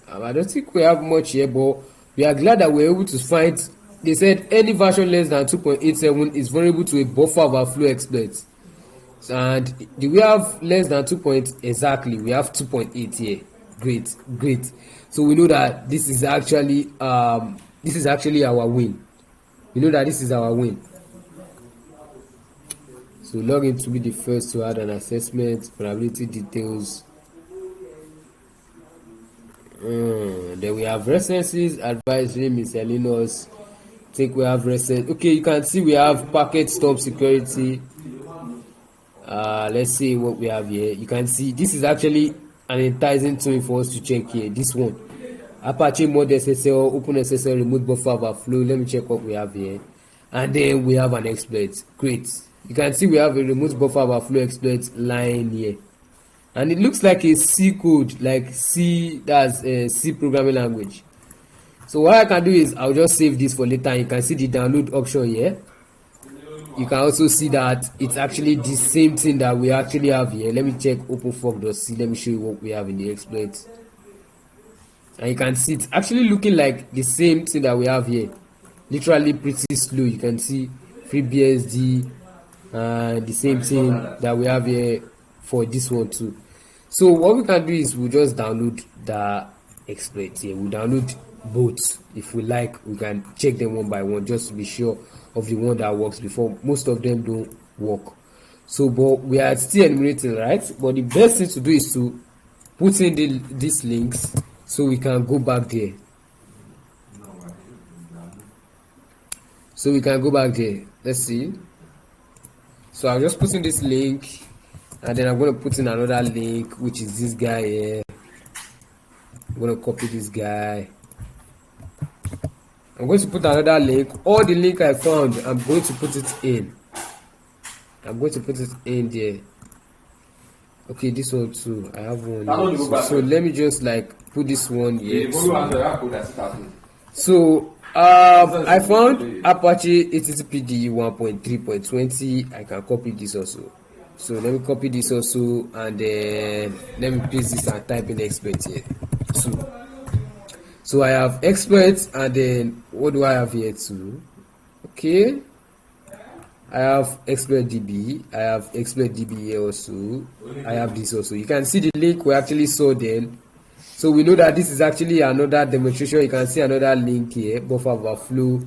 I don't think we have much here, but we are glad that we're able to find. They said any version less than 2.87 is vulnerable to a buffer overflow exploit. And do we have less than 2 point exactly? We have 2.8 here. Great. So we know that this is actually our win. We know that this is our win. So log in to be the first to add an assessment, vulnerability details. Then we have references, advisory, miscellaneous. I think we have references. Okay, you can see we have packet stop security. Let's see what we have here. You can see this is actually an enticing tool for us to check here. This one, Apache mod SSL, open SSL, remote buffer overflow. Let me check what we have here. And then we have an exploit. Great. You can see we have a remote buffer overflow exploit line here. And it looks like a C code, like C, that's a C programming language. So what I can do is I'll just save this for later. You can see the download option here. You can also see that it's actually the same thing that we actually have here. Let me check openfork.c. Let me show you what we have in the exploit. And you can see it's actually looking like the same thing that we have here. Literally pretty slow. You can see FreeBSD and the same thing that we have here for this one too. So what we can do is we'll just download the exploit here. We'll download both. If we like, we can check them one by one just to be sure of the one that works before. Most of them don't work. So but we are still enumerating, right? But the best thing to do is to put in these links so we can go back there. Let's see. So I'll just put in this link, and then I'm going to put in another link, which is this guy here. I'm going to copy this guy. I'm going to put another link. All the link I found, I'm going to put it in. There. Okay, this one too. I have one. So let me just like put this one here. So I found Apache HTTPD 1.3.20. I can copy this also. So let me copy this also, and then let me paste this and type in exploit here. So I have exploits, and then what do I have here too? Okay, I have exploit DB. I have exploit DB here also. I have this also. You can see the link we actually saw then. So we know that this is actually another demonstration. You can see another link here, buffer overflow,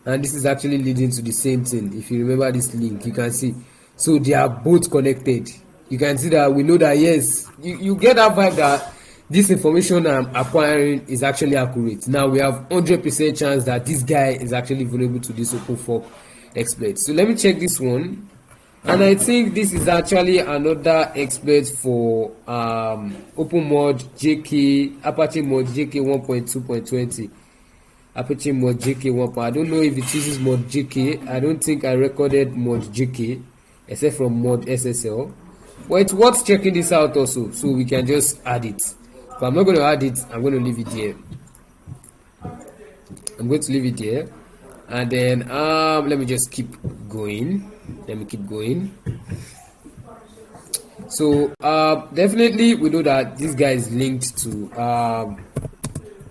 and this is actually leading to the same thing. If you remember this link, you can see. So they are both connected. You can see that we know that yes, you get that vibe that this information I'm acquiring is actually accurate. Now we have 100% chance that this guy is actually vulnerable to this open fork exploit. So let me check this one, and I think this is actually another exploit for open mod JK, Apache mod JK 1.2.20. Apache mod JK 1. I don't know if it uses mod JK. I don't think I recorded mod JK except from mod SSL. But it's worth checking this out also, so we can just add it. But I'm not going to add it. I'm going to leave it here. And then let me just keep going. So definitely we know that this guy is linked to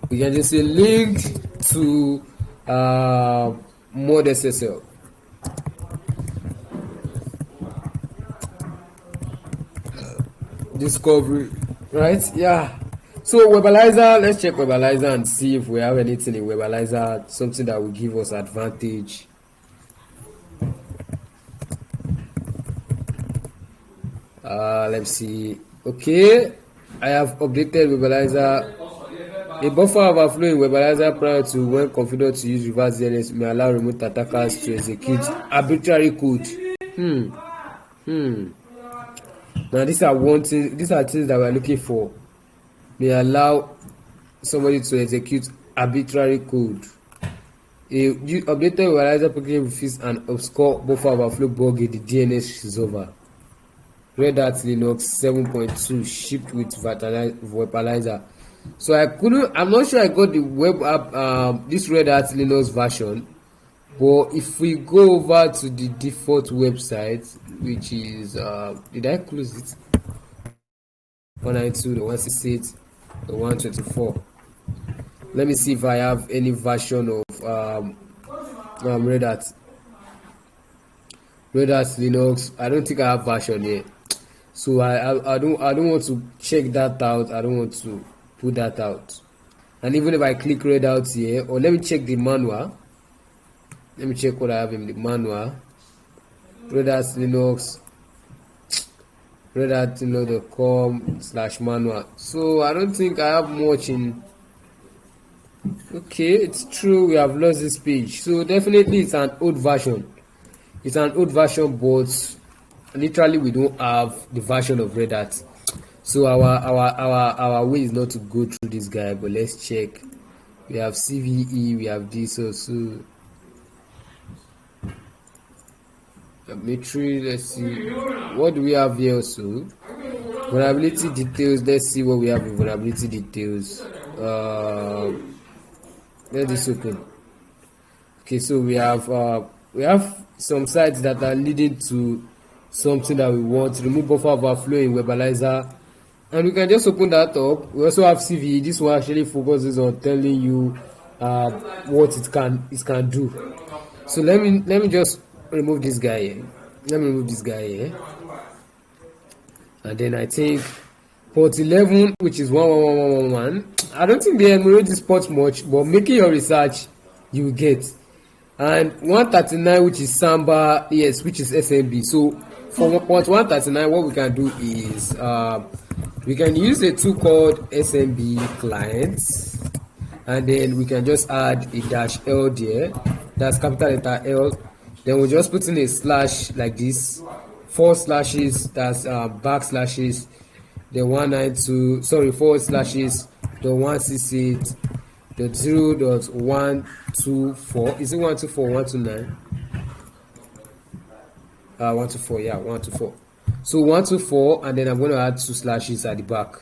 we can just say linked to mod SSL. Discovery, right? Yeah. So Webalizer, let's check Webalizer and see if we have anything in Webalizer, something that will give us advantage. Let's see. Okay, I have updated Webalizer. A buffer overflow in Webalizer prior to when configured to use reverse DNS may allow remote attackers to execute arbitrary code. Now these are things that we're looking for. May allow somebody to execute arbitrary code. A updated Webalizer package will fix an obscure buffer overflow bug in the DNS resolver. Red Hat Linux 7.2 shipped with Webalizer. So I'm not sure I got the web app, this Red Hat Linux version. But if we go over to the default website, which is did I close it? 192.168.124. Let me see if I have any version of Red Hat Linux. I don't think I have version here, so I don't want to check that out. I don't want to put that out. And even if I click Red Hat here, or let me check the manual. Let me check what I have in the manual. Red Hat Linux, redhat.com/manual. So I don't think I have much in. Okay, it's true, we have lost this page. So definitely it's an old version. It's an old version, but literally we don't have the version of Red Hat. So our way is not to go through this guy, but let's check. We have CVE, we have this also. Metri, let's see. What do we have here also? Vulnerability details. Let's see what we have in vulnerability details. Let this open. Okay, so we have some sites that are leading to something that we want. Remove buffer overflow in Webalizer, and we can just open that up. We also have CVE. This one actually focuses on telling you what it can do. So let me just remove this guy here. And then I think port 11, which is 11111. I don't think they enumerate this port much, but making your research, you will get. And 139, which is Samba, yes, which is SMB. So for port 139, what we can do is we can use a tool called SMB clients, and then we can just add a -L there. That's capital letter L. Then we'll just put in a slash like this, 4 slashes, that's backslashes, the 192, sorry, 4 slashes, the 168, the 0.124, is it 124 or 129? 124, yeah, 124. So 124, and then I'm going to add 2 slashes at the back.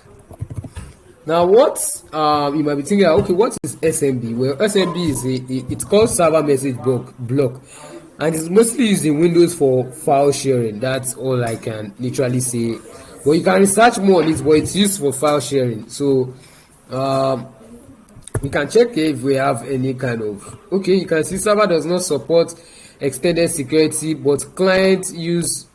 Now what you might be thinking, okay, what is SMB? Well, SMB is it's called server message block, and it's mostly used in Windows for file sharing. That's all I can literally say. Well, you can research more on it, but it's used for file sharing. So we can check if we have any kind of, okay, you can see server does not support extended security, but client use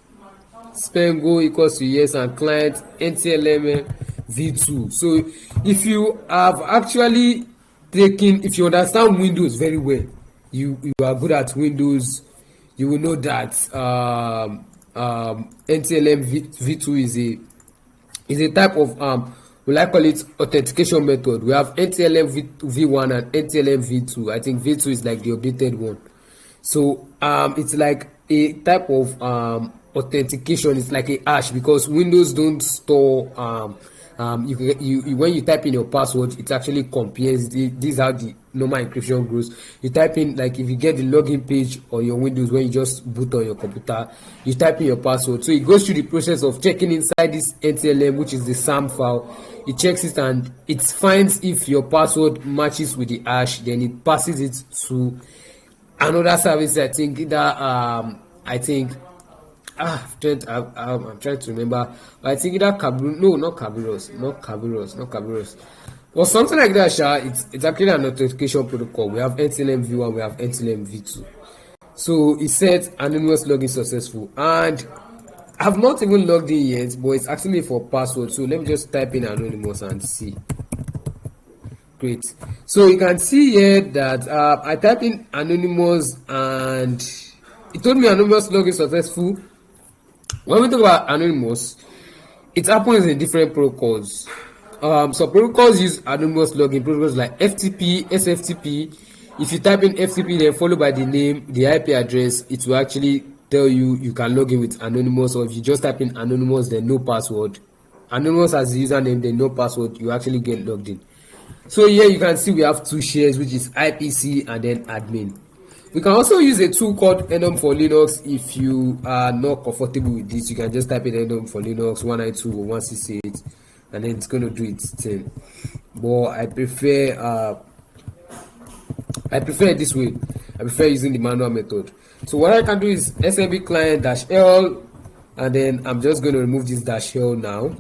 Spengo equals to yes, and client NTLM v2. So if you have actually taken, if you understand Windows very well, you are good at Windows, you will know that NTLM v2 is a type of we like call it authentication method. We have NTLM v1 and NTLM v2. I think v2 is like the updated one. So it's like a type of authentication. It's like a hash, because Windows don't store you when you type in your password, it actually compares. This is how the normal encryption goes. You type in, like if you get the login page on your Windows when you just boot on your computer, you type in your password. So it goes through the process of checking inside this NTLM, which is the SAM file. It checks it and it finds if your password matches with the hash, then it passes it to another service. I think that I'm trying to remember. I think that not Kerberos, or something like that. It's actually an authentication protocol. We have NTLM v1, we have NTLM v2. So it said anonymous login successful, and I've not even logged in yet, but it's asking me for password. So let me just type in anonymous and see. Great. So you can see here that I typed in anonymous and it told me anonymous login successful. When we talk about anonymous, it happens in different protocols. So protocols use anonymous login, protocols like FTP, SFTP. If you type in FTP then followed by the name, the IP address, it will actually tell you can log in with anonymous. Or if you just type in anonymous then no password, anonymous as the username then no password, you actually get logged in. So here you can see we have 2 shares, which is IPC and then admin. We can also use a tool called enum for Linux. If you are not comfortable with this, you can just type in enum for Linux 192 or 168, and then it's going to do its thing. But I prefer it this way. I prefer using the manual method. So what I can do is SMB client -L, and then I'm just going to remove this -L now.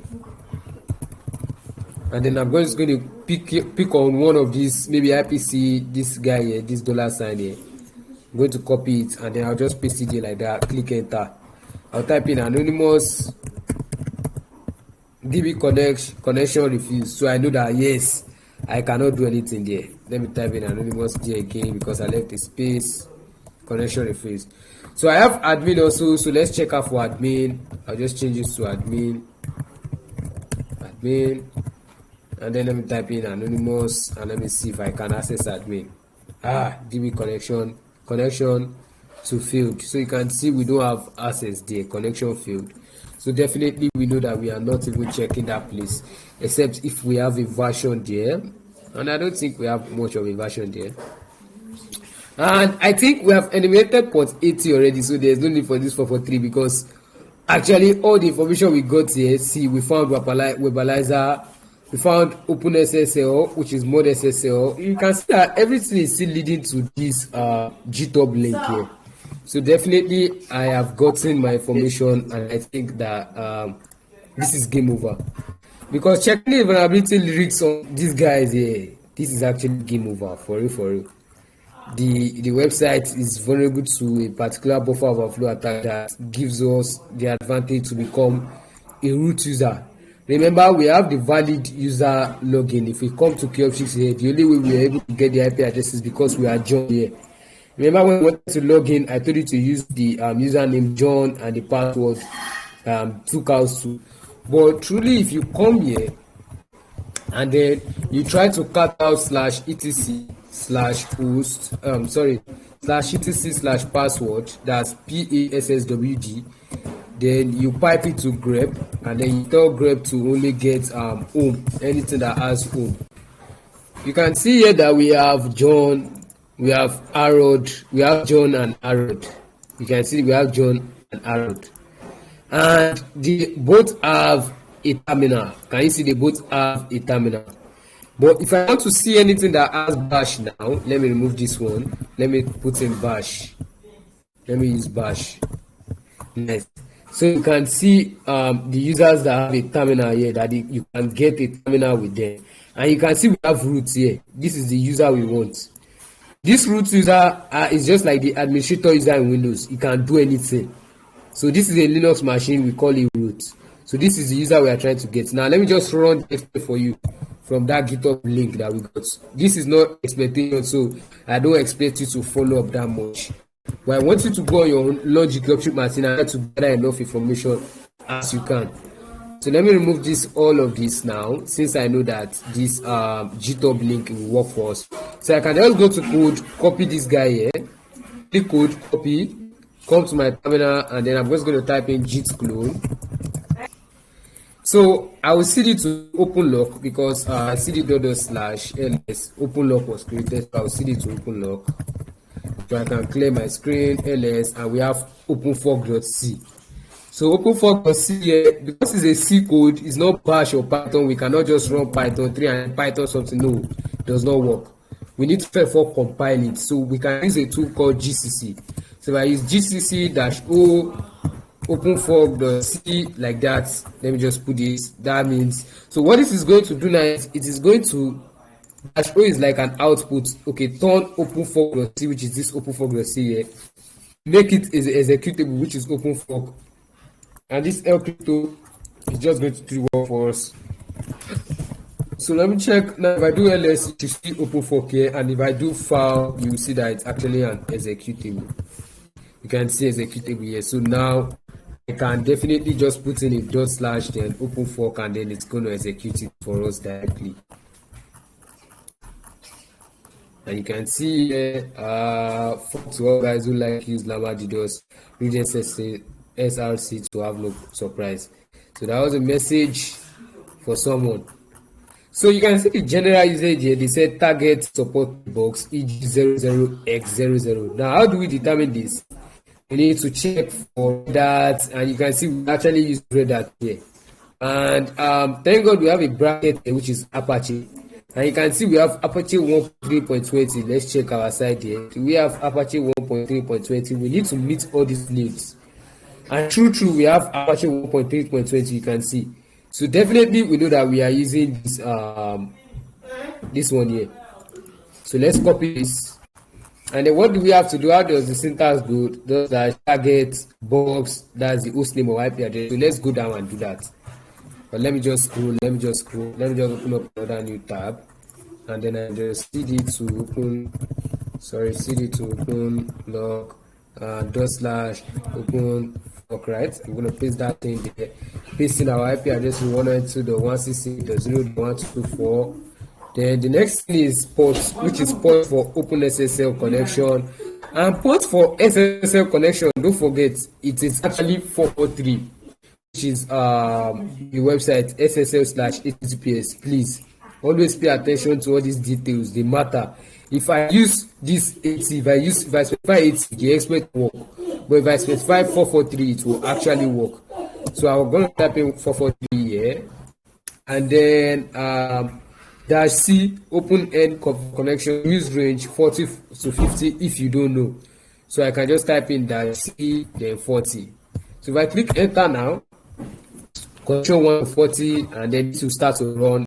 and then I'm just going to pick on one of these, maybe IPC, this guy here, this dollar sign here. I'm going to copy it, and then I'll just paste it here like that. Click enter. I'll type in anonymous DB connection refused. So I know that yes, I cannot do anything there. Let me type in anonymous D again because I left a space. Connection refused. So I have admin also. So let's check out for admin. I'll just change this to admin, and then let me type in anonymous, and let me see if I can access admin. DB connection to failed. So you can see we don't have access there. Connection failed. So definitely we know that we are not even checking that place, except if we have a version there, and I don't think we have much of a version there. And I think we have enumerated port 80 already, so there's no need for this 443, because actually all the information we got here, see, we found Webalizer, we found OpenSSL, which is Mod SSL. You can see that everything is still leading to this GitHub link here. So definitely I have gotten my information, and I think that this is game over, because checking the vulnerability lyrics on these guys here, this is actually game over for real. The website is vulnerable to a particular buffer overflow attack that gives us the advantage to become a root user. Remember, we have the valid user login. If we come to Kiosk here, the only way we are able to get the IP address is because we are John here. Remember, when we wanted to log in, I told you to use the username John and the password 2cows2. But truly, if you come here and then you try to cut out /etc/host /etc/password, that's PASSWD, then you pipe it to grep, and then you tell grep to only get home, anything that has home. You can see here that we have John, we have Harold, we have John and Harold. You can see we have John and Harold, and they both have a terminal. Can you see they both have a terminal? But if I want to see anything that has bash now, let me remove this one. Let me put in bash. Let me use bash. Nice. So you can see the users that have a terminal here, that you can get a terminal with them. And you can see we have root here. This is the user we want. This root user is just like the administrator user in Windows. You can do anything. So this is a Linux machine, we call it root. So this is the user we are trying to get. Now let me just run the expert for you from that GitHub link that we got. This is not expectation, so I don't expect you to follow up that much. But I want you to go on your own logic upstream machine and try to gather enough information as you can. So let me remove all of this now, since I know that this GitHub link will work for us. So I can just go to code, copy this guy here, click code, copy, come to my terminal, and then I'm just going to type in git clone. So I will cd to openlock, because cd:/ls openlock was created. So I will cd to openlock. So I can clear my screen, ls, and we have openfork.c. So openfork.c here, because it's a C code, it's not bash or Python. We cannot just run Python 3 and Python something. No, it does not work. We need to first compile it. So we can use a tool called GCC. So if I use GCC-o openfork.c like that, let me just put this. That means, so what this is going to do now is it is going to -o is like an output. Okay, turn openfork.c, which is this openfork.c here, make it as executable, which is openfork, and this lcrypto is just going to do work for us. So let me check now. If I do ls, you see openfork here, and if I do file, you will see that it's actually an executable. You can see executable here. So now I can definitely just put in a / then openfork, and then it's going to execute it for us directly. And you can see here, to all guys who like use Llama DDoS, read SRC to have no surprise. So that was a message for someone. So you can see the general usage here. They said target support box EG00X00. Now, how do we determine this? We need to check for that, and you can see we actually use Red Hat here. And thank God we have a bracket here, which is Apache. And you can see we have Apache 1.3.20. Let's check our side here. We have Apache 1.3.20. We need to meet all these needs. And true, we have Apache 1.3.20. You can see So definitely we know that we are using this one here. So let's copy this. And then what do we have to do? How does the syntax go? Does that target box, that's the host name or IP address. So let's go down and do that. But let me just scroll, let me just open up another new tab, and then I just cd to open log dot slash open fork, right? I'm going to paste that thing there, paste in our IP address to 192.168.0.124. Then the next thing is port, which is port for open SSL connection. And port for SSL connection, don't forget, it is actually 443, which is the website SSL/HTTPS. Please always pay attention to all these details, they matter. If I use this 80, if I specify 80, the expect work, but if I specify 443, it will actually work. So I'm going to type in 443 here, and then -c open end connection, use range 40 to 50 if you don't know. So I can just type in -c then 40. So if I click enter now, control 1 to 40, and then it will start to run